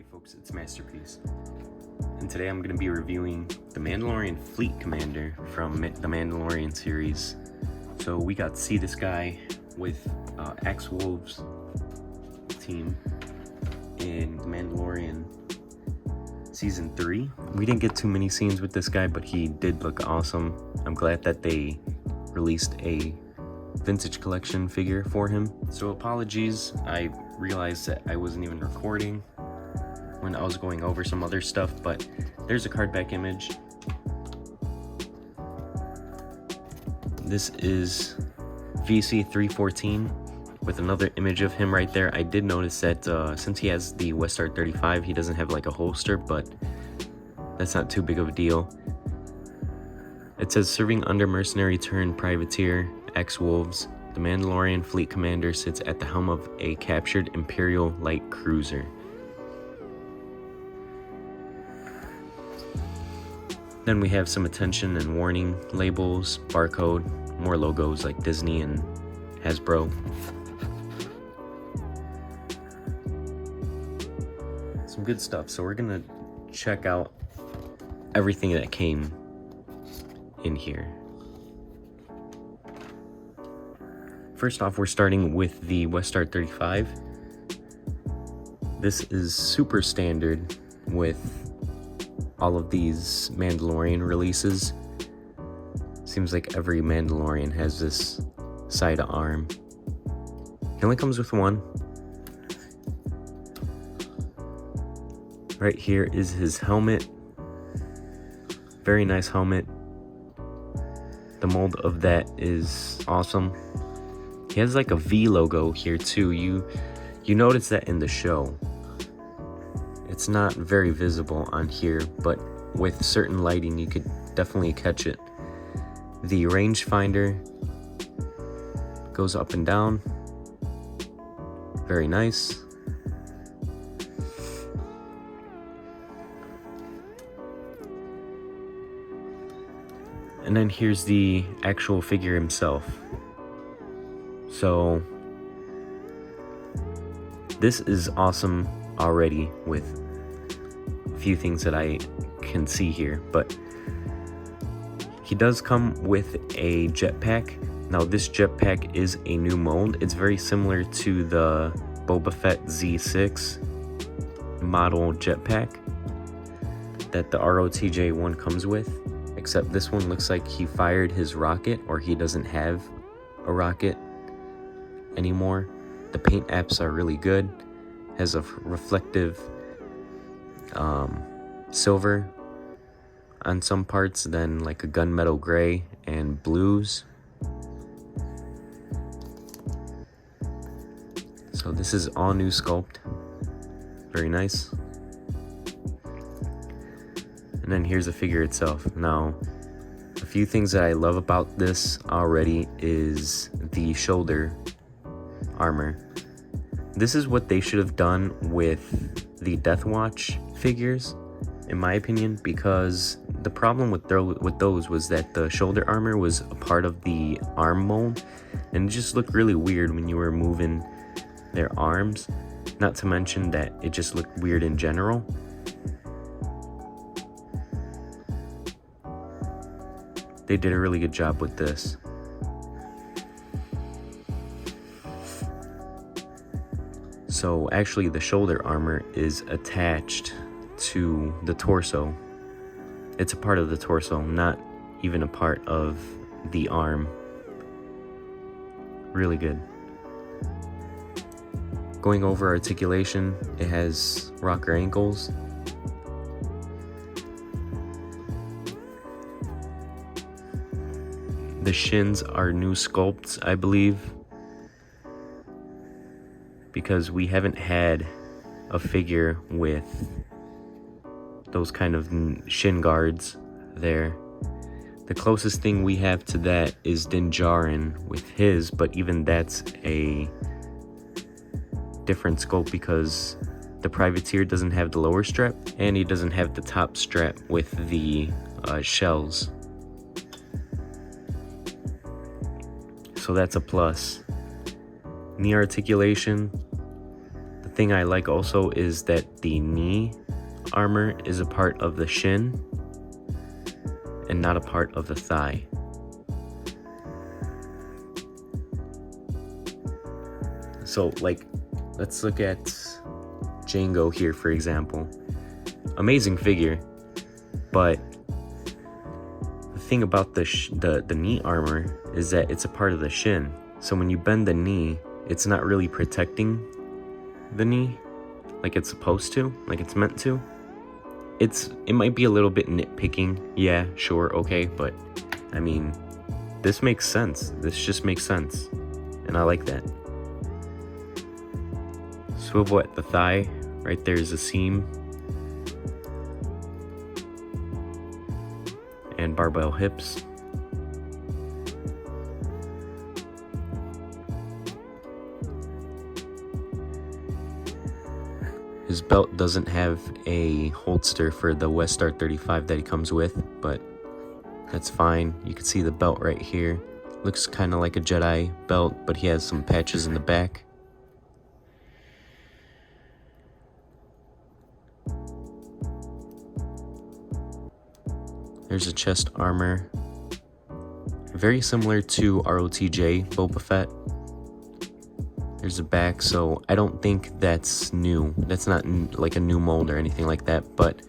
Hey folks, it's Masterpiece, and today I'm going to be reviewing the Mandalorian Fleet Commander from the Mandalorian series. So we got to see this guy with Axe Woves team in the Mandalorian Season 3. We didn't get too many scenes with this guy, but he did look awesome. I'm glad that they released a vintage collection figure for him. So apologies, I realized that I wasn't even recording when I was going over some other stuff, but there's a card back image. This is VC 314 with another image of him right there. I did notice that since he has the Westar 35, he doesn't have like a holster, but that's not too big of a deal. It says, serving under Mercenary turned Privateer Axe Woves, the Mandalorian Fleet Commander sits at the helm of a captured Imperial light cruiser. Then we have some attention and warning labels, barcode, more logos like Disney and Hasbro. Some good stuff. So we're gonna check out everything that came in here. First off, we're starting with the Westar 35. This is super standard with all of these Mandalorian releases. Seems like every Mandalorian has this side arm. He only comes with one. Right here is his helmet. Very nice helmet. The mold of that is awesome. He has like a V logo here too. You notice that in the show. It's not very visible on here, but with certain lighting you could definitely catch it. The rangefinder goes up and down. Very nice. And then here's the actual figure himself. So this is awesome already with a few things that I can see here, but he does come with a jetpack. Now this jetpack is a new mold. It's very similar to the Boba Fett Z6 model jetpack that the ROTJ1 comes with, except this one looks like he fired his rocket, or he doesn't have a rocket anymore. The paint apps are really good. Has a reflective silver on some parts, then like a gunmetal gray and blues. So this is all new sculpt. Very nice. And then here's the figure itself. Now, a few things that I love about this already is the shoulder armor. This is what they should have done with the Death Watch figures, in my opinion, because the problem with those was that the shoulder armor was a part of the arm mold, and it just looked really weird when you were moving their arms, not to mention that it just looked weird in general. They did a really good job with this. So actually the shoulder armor is attached to the torso. It's a part of the torso, not even a part of the arm. Really good. Going over articulation, it has rocker ankles. The shins are new sculpts, I believe, because we haven't had a figure with those kind of shin guards there. The closest thing we have to that is Din Djarin with his, but even that's a different sculpt because the Privateer doesn't have the lower strap and he doesn't have the top strap with the shells. So that's a plus. Knee articulation, thing I like also is that the knee armor is a part of the shin and not a part of the thigh. So like, let's look at Django here, for example. Amazing figure, but the thing about the knee armor is that it's a part of the shin. So when you bend the knee, it's not really protecting the knee like it's supposed to, like it's meant to. It might be a little bit nitpicking, yeah, sure, okay, but I mean, this makes sense. This just makes sense, and I like that. Swivel at the thigh, right there is a seam, and barbell hips. His belt doesn't have a holster for the Westar 35 that he comes with, but that's fine. You can see the belt right here. Looks kind of like a Jedi belt, but he has some patches in the back. There's a chest armor. Very similar to ROTJ Boba Fett. There's a back, so I don't think that's new. That's not like a new mold or anything like that, but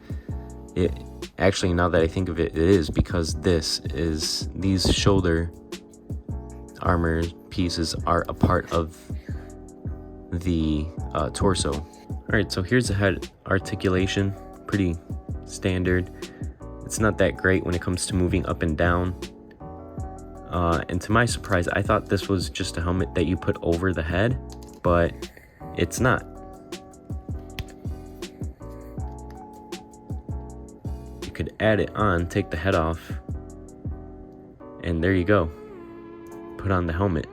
it actually, now that I think of it, it is, because these shoulder armor pieces are a part of the torso. All right, so here's the head articulation, pretty standard. It's not that great when it comes to moving up and down. And to my surprise, I thought this was just a helmet that you put over the head, but it's not. You could add it on, take the head off, and there you go. Put on the helmet,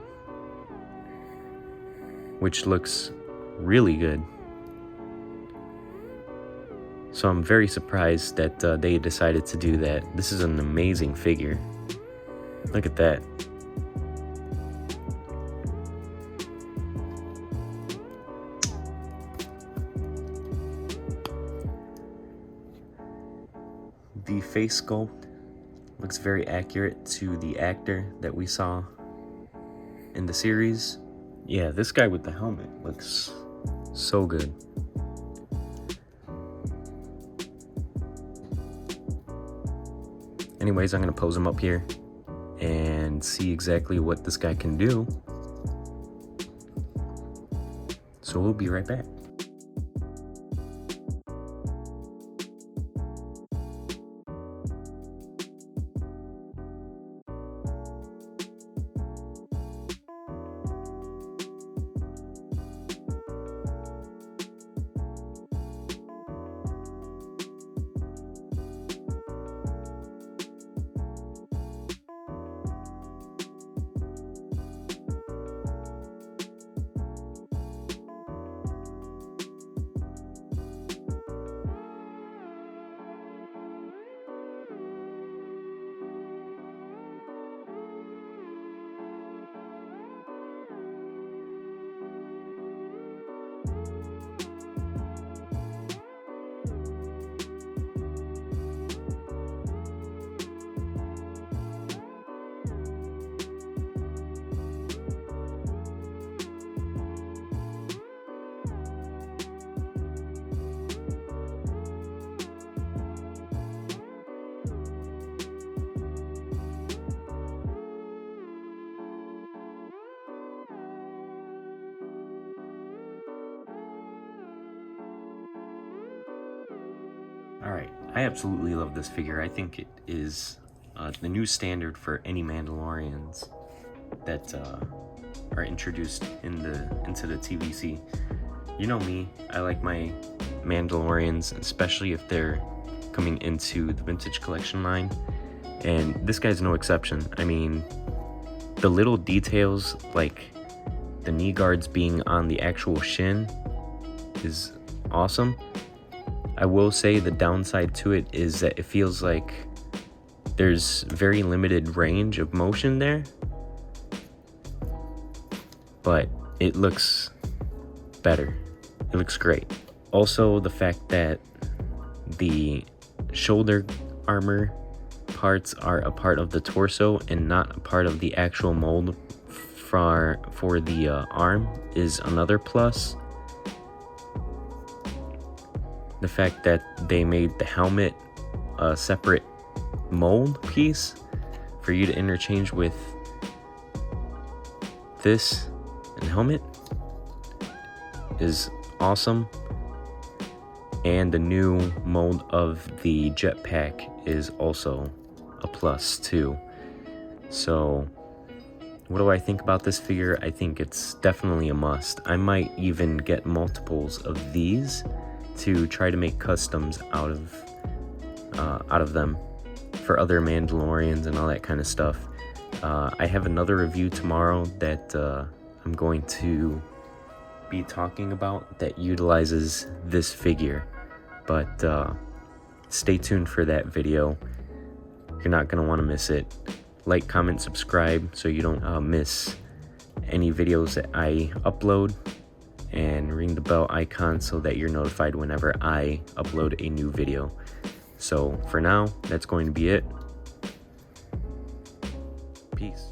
which looks really good. So I'm very surprised that they decided to do that. This is an amazing figure. Look at that. The face sculpt looks very accurate to the actor that we saw in the series. Yeah, this guy with the helmet looks so good. Anyways, I'm gonna pose him up here and see exactly what this guy can do. So we'll be right back. Alright, I absolutely love this figure. I think it is the new standard for any Mandalorians that are introduced into the TVC. You know me, I like my Mandalorians, especially if they're coming into the vintage collection line, and this guy's no exception. I mean, the little details, like the knee guards being on the actual shin, is awesome. I will say the downside to it is that it feels like there's very limited range of motion there, but it looks better. It looks great. Also, the fact that the shoulder armor parts are a part of the torso and not a part of the actual mold for the arm is another plus. The fact that they made the helmet a separate mold piece for you to interchange with this and helmet is awesome. And the new mold of the jetpack is also a plus too. So what do I think about this figure? I think it's definitely a must. I might even get multiples of these to try to make customs out of them for other Mandalorians and all that kind of stuff. I have another review tomorrow that I'm going to be talking about that utilizes this figure, but stay tuned for that video. You're not going to want to miss it. Like, comment, subscribe so you don't miss any videos that I upload, and ring the bell icon so that you're notified whenever I upload a new video. So for now, that's going to be it. Peace.